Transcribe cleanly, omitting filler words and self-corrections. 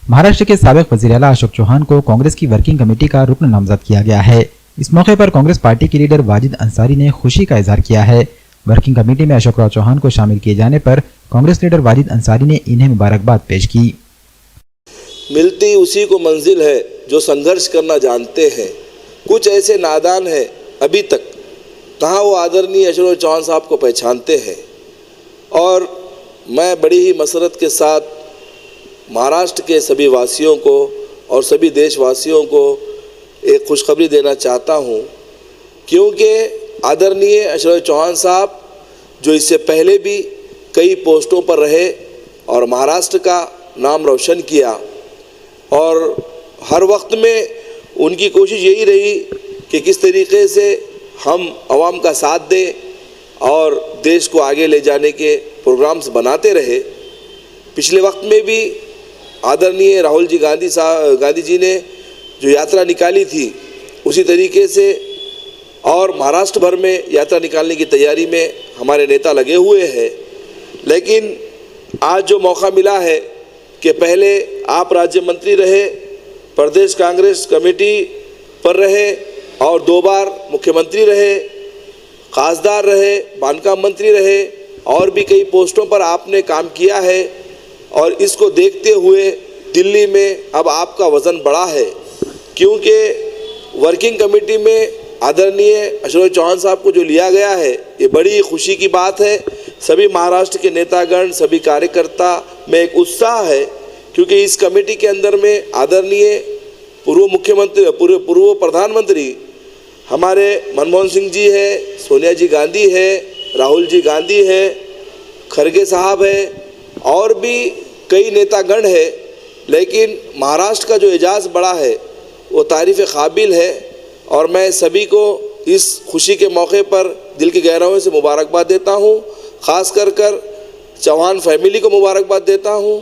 महाराष्ट्र के साबिक वजीर आला अशोक चौहान को कांग्रेस की वर्किंग कमेटी का रुकन नामजद किया गया है। इस मौके पर कांग्रेस पार्टी के लीडर वाजिद अंसारी ने खुशी का इजहार किया है। वर्किंग कमेटी में अशोक चौहान को शामिल किए जाने पर कांग्रेस लीडर वाजिद अंसारी ने इन्हें मुबारकबाद पेश की। मिलती उसी को मंजिल है जो संघर्ष करना जानते हैं। कुछ ऐसे नादान हैं अभी तक कहाँ वो आदरणीय अशोक चौहान साहब को पहचानते हैं। और मैं बड़ी ही मसरत के साथ महाराष्ट्र के सभी वासियों को और सभी देशवासियों को एक खुशखबरी देना चाहता हूँ, क्योंकि आदरणीय अशोक चौहान साहब जो इससे पहले भी कई पोस्टों पर रहे और महाराष्ट्र का नाम रोशन किया, और हर वक्त में उनकी कोशिश यही रही कि किस तरीके से हम आवाम का साथ दें और देश को आगे ले जाने के प्रोग्राम्स बनाते रहे। पिछले वक्त में भी आदरणीय राहुल जी गांधी जी ने जो यात्रा निकाली थी उसी तरीके से और महाराष्ट्र भर में यात्रा निकालने की तैयारी में हमारे नेता लगे हुए हैं। लेकिन आज जो मौका मिला है कि पहले आप राज्य मंत्री रहे, प्रदेश कांग्रेस कमेटी पर रहे और 2 बार मुख्यमंत्री रहे, खासदार रहे, बांधकाम मंत्री रहे और भी कई पोस्टों पर आपने काम किया है। और इसको देखते हुए दिल्ली में अब आपका वज़न बढ़ा है, क्योंकि वर्किंग कमेटी में आदरणीय अशोक चौहान साहब को जो लिया गया है ये बड़ी खुशी की बात है। सभी महाराष्ट्र के नेतागण, सभी कार्यकर्ता में एक उत्साह है, क्योंकि इस कमेटी के अंदर में आदरणीय पूर्व मुख्यमंत्री, पूर्व प्रधानमंत्री हमारे मनमोहन सिंह जी है, सोनिया जी गांधी है, राहुल जी गांधी है, खरगे साहब है और भी कई नेतागण है। लेकिन महाराष्ट्र का जो एजाज़ बढ़ा है वो तारीफ़ काबिल है और मैं सभी को इस खुशी के मौके पर दिल की गहराइयों से मुबारकबाद देता हूँ। ख़ास कर चौहान फैमिली को मुबारकबाद देता हूँ।